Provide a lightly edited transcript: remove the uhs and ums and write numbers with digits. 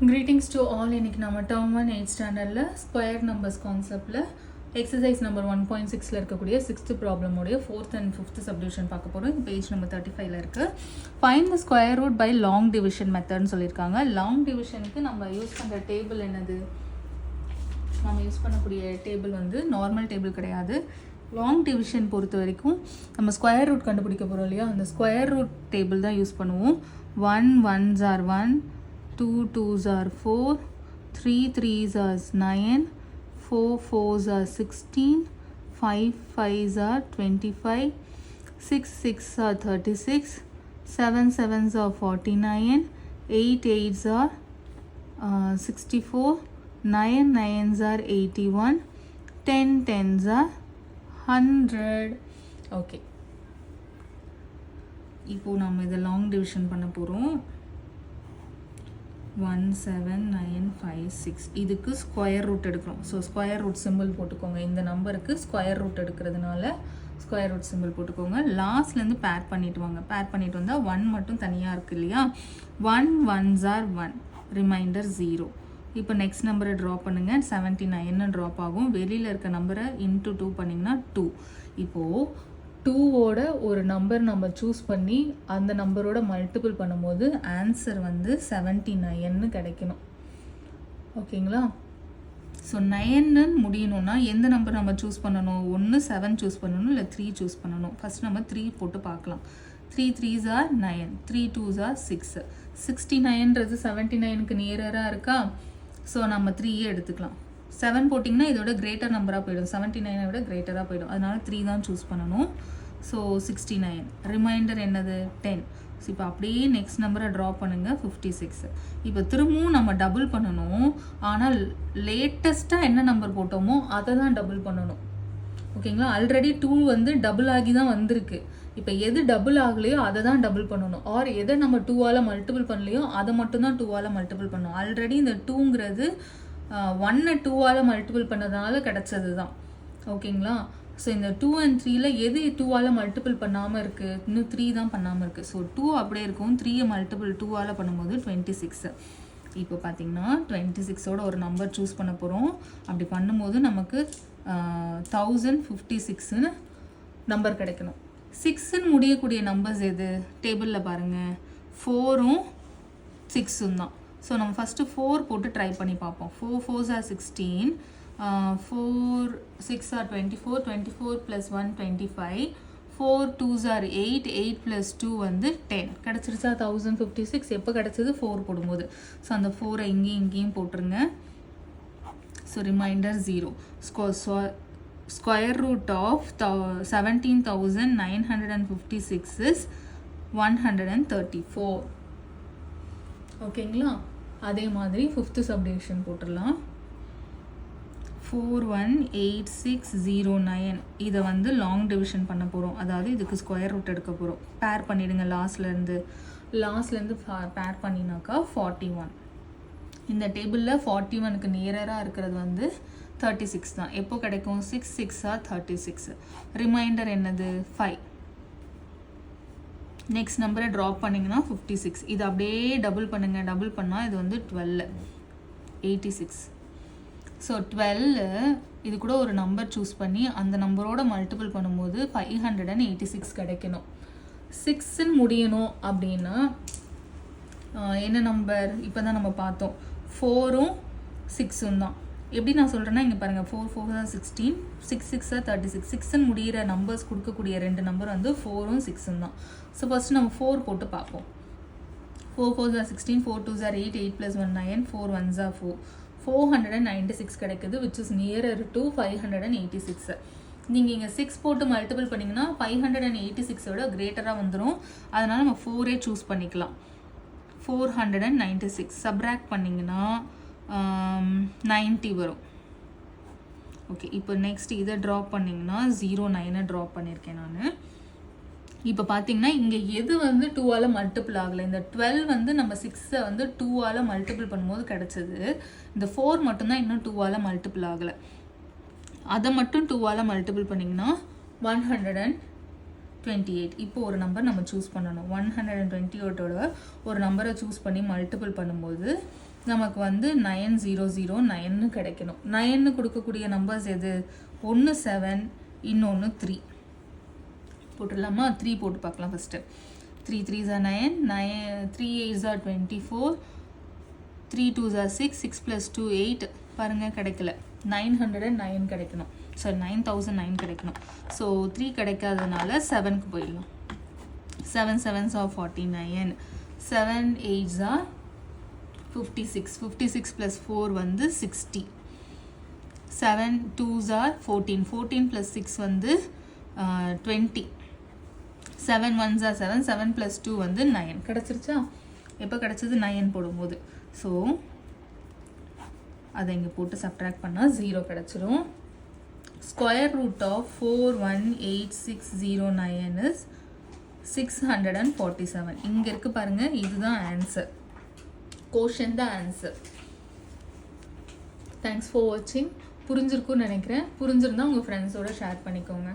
Greetings to all. இன்னைக்கு நம்ம term 1 8th ஸ்டாண்டர்ட்ல ஸ்கொயர் நம்பர்ஸ் கான்செப்ட்ல எக்ஸசைஸ் நம்பர் 1.6ல இருக்கக்கூடிய 6th ப்ராப்ளம் உடைய 4th and 5th சப்டிவிஷன் பார்க்க போறோம். இது பேஜ் நம்பர் 35ல இருக்கு. Find the square root by long division மெத்தட்னு சொல்லிருக்காங்க. லாங் டிவிஷனுக்கு நம்ம யூஸ் பண்ற டேபிள் என்னது? நம்ம யூஸ் பண்ணக்கூடிய டேபிள் வந்து நார்மல் டேபிள் கிடையாது. லாங் டிவிஷன் பொறுத்த வரைக்கும் நம்ம ஸ்கொயர் ரூட் கண்டுபிடிக்க போறோம் இல்லையா? அந்த ஸ்கொயர் ரூட் டேபிள் தான் யூஸ் பண்ணுவோம். 1 1s are 1, 2 2s are 4, 3 3s are 9, 4 4s are 16, 5 5s are 25, 6 6 are 36, 7 7s are 49, 8 8s are 64, 9 9s are 81, 10 10s are 100. Okay, இப்போ நம்ம இதை லாங் டிவிஷன் பண்ண போகிறோம். 1 7 9 5 6 இதுக்கு ஸ்கொயர் ரூட் எடுக்கிறோம். ஸோ ஸ்கொயர் ரூட் சிம்பிள் போட்டுக்கோங்க. இந்த நம்பருக்கு ஸ்கொயர் ரூட் எடுக்கிறதுனால ஸ்கொயர் ரூட் சிம்பிள் போட்டுக்கோங்க. லாஸ்ட்லேருந்து பேர் பண்ணிட்டு வாங்க. பேர் பண்ணிட்டு வந்தால் 1 மட்டும் தனியாக இருக்குது இல்லையா? 1 1s are 1, ரிமைண்டர் 0. இப்போ நெக்ஸ்ட் நம்பரை ட்ரா பண்ணுங்கள். 79 ட்ராப் ஆகும். வெளியில் இருக்க நம்பரை இன்ட்டு 2 பண்ணிங்கன்னா 2. இப்போது 2ஓட ஒரு நம்பர் நம்ம சூஸ் பண்ணி அந்த நம்பரோட மல்டிபிள் பண்ணும்போது ஆன்சர் வந்து 79 கிடைக்கணும். ஓகேங்களா? ஸோ 9 முடியணும்னா எந்த நம்பர் நம்ம சூஸ் பண்ணணும்? ஒன்று 7 சூஸ் பண்ணணும், இல்லை 3 சூஸ் பண்ணணும். ஃபஸ்ட் நம்ம 3 போட்டு பார்க்கலாம். 3 3s are 9, 3 2s are 6. 69ன்றது 79க்கு நியரராக இருக்கா? ஸோ நம்ம 3 எடுத்துக்கலாம். 7 போட்டிங்கன்னா இதோட கிரேட்டர் நம்பராக போயிடும். 79 விட கிரேட்டராக போயிடும். அதனால 3 தான் சூஸ் பண்ணணும். ஸோ 69. ரிமைண்டர் என்னது? 10. ஸோ இப்போ அப்படியே நெக்ஸ்ட் நம்பரை ட்ரா பண்ணுங்கள். 56. இப்போ திரும்பவும் நம்ம டபுள் பண்ணணும். ஆனால் லேட்டஸ்ட்டாக என்ன நம்பர் போட்டோமோ அதை தான் டபுள் பண்ணணும். ஓகேங்களா? ஆல்ரெடி 2 வந்து டபுள் ஆகி தான் வந்திருக்கு. இப்போ எது டபுள் ஆகலையோ அதை தான் டபுள் பண்ணணும். ஆர் எதை நம்ம 2ஆல் மல்டிபிள் பண்ணலையோ அதை மட்டும்தான் 2ஆல் மல்டிபிள் பண்ணணும். ஆல்ரெடி இந்த 2ங்கிறது 1 2ஆல் மல்டிபிள் பண்ணதுனால கிடச்சது தான். ஓகேங்களா? ஸோ இந்த 2 and 3ல எது 2ஆல் மல்டிபிள் பண்ணாமல் இருக்குது? இன்னும் 3 தான் பண்ணாமல் இருக்குது. ஸோ 2 அப்படியே இருக்கும். 3 மல்டிபிள் 2ஆல் பண்ணும்போது 26. இப்போ பார்த்தீங்கன்னா 26ஓட ஒரு நம்பர் சூஸ் பண்ண போகிறோம். அப்படி பண்ணும்போது நமக்கு 1056ன்னு நம்பர் கிடைக்கணும். 6ன்னு முடியக்கூடிய நம்பர்ஸ் எது? டேபிளில் பாருங்கள். 4ம் 6ம் தான். ஸோ நம்ம ஃபஸ்ட்டு 4 போட்டு ட்ரை பண்ணி பார்ப்போம். 4 4s are 16, 4 6 are 24, 24 plus 1 25, 4 2s are 8, 8 plus 2 வந்து 10. கிடச்சிருச்சா 1056? எப்போ கிடச்சது? 4 போடும்போது. ஸோ அந்த 4 இங்கேயும் போட்டுருங்க. So reminder 0. Square root of 17,956 is 134. ஓகேங்களா? அதே மாதிரி 5th சப்டிவிஷன் போட்டுடலாம். 418609 இதை வந்து லாங் டிவிஷன் பண்ண போகிறோம். அதாவது இதுக்கு ஸ்கொயர் ரூட் எடுக்க போகிறோம். பேர் பண்ணிவிடுங்க. லாஸ்ட்லேருந்து பேர் பண்ணினாக்கா 41. இந்த டேபிளில் 41க்கு நியரராக இருக்கிறது வந்து 36 தான். எப்போ கிடைக்கும்? 6 6 are 36. ரிமைண்டர் என்னது? 5. நெக்ஸ்ட் நம்பரை ட்ராப் பண்ணிங்கன்னா 56. இது அப்படியே டபுள் பண்ணுங்கள். டபுள் பண்ணால் இது வந்து 12, 86. ஸோ 12 இது கூட ஒரு நம்பர் சூஸ் பண்ணி அந்த நம்பரோட மல்டிபிள் பண்ணும்போது 586 கிடைக்கணும். 6ன்னு முடியணும் அப்படின்னா என்ன நம்பர்? இப்போ தான் நம்ம பார்த்தோம். 4ம் 6ம் தான். எப்படி நான் சொல்கிறேன்னா இங்கே பாருங்கள். 4 4s are 16, 6 6 are 36. 6ன்னு முடிகிற நம்பர்ஸ் கொடுக்கக்கூடிய 2 நம்பர் வந்து 4ம் 6ம் தான். ஸோ ஃபஸ்ட்டு நம்ம 4 போட்டு பார்ப்போம். 4 4s are 16, 4 2s are 8, 8 plus 1 9, 4 1s are 4. 496 கிடைக்குது, which is nearer to 586. நீங்கள் இங்கே 6 போட்டு மல்டிபிள் பண்ணிங்கன்னா 586ஓட கிரேட்டராக வந்துடும். அதனால் நம்ம 4 சூஸ் பண்ணிக்கலாம். 496 சப்ராக்ட் பண்ணிங்கன்னா 90 வரும். ஓகே, இப்போ நெக்ஸ்ட் இதை ட்ராப் பண்ணிங்கன்னா 09 ட்ராப் பண்ணியிருக்கேன் நான். இப்போ பார்த்தீங்கன்னா இங்கே எது வந்து 2ஆல் மல்டிபிள் ஆகலை? இந்த 12 வந்து நம்ம 6 வந்து 2ஆல் மல்டிபிள் பண்ணும்போது கிடச்சது. இந்த 4 மட்டும்தான் இன்னும் 2ஆல் மல்டிபிள் ஆகலை. அதை மட்டும் 2ஆல் மல்டிபிள் பண்ணிங்கன்னா 128. இப்போ ஒரு நம்பர் நம்ம சூஸ் பண்ணணும். 128ஓட ஒரு நம்பரை சூஸ் பண்ணி மல்டிபிள் பண்ணும்போது நமக்கு வந்து 9009 கிடைக்கணும். 9 கொடுக்கக்கூடிய நம்பர்ஸ் எது? ஒன்று 7, இன்னொன்று 3 போட்டுடலாமா? 3 போட்டு பார்க்கலாம் first. 3 3s are 9, 3 8s are 24, 3 2s are 6, 6 plus 2 8. பாருங்கள் கிடைக்கல. 909 கிடைக்கணும். சாரி 9009 கிடைக்கணும். ஸோ 3 கிடைக்காததுனால 7க்கு போயிடலாம். 7 7s are 49, 7 8s are 56, 56 plus 4 வந்து 60, 7 2s are 14, 14 plus 6 வந்து 20, 7 1s are 7, 7 plus 2 வந்து 9 கிடச்சிருச்சா? எப்போ கிடச்சது? 9 போடும்போது. ஸோ அதை இங்கே போட்டு சப்ட்ராக்ட் பண்ணால் 0 கிடச்சிரும். Square root of 418609 is 647. இங்கே இருக்குது பாருங்கள், இதுதான் ஆன்சர். கோஷன் தான் ஆன்சர். தேங்க்ஸ் ஃபார் வாட்சிங். புரிஞ்சிருக்கும்னு நினைக்கிறேன். புரிஞ்சிருந்தா உங்கள் ஃப்ரெண்ட்ஸோட ஷேர் பண்ணிக்கோங்க.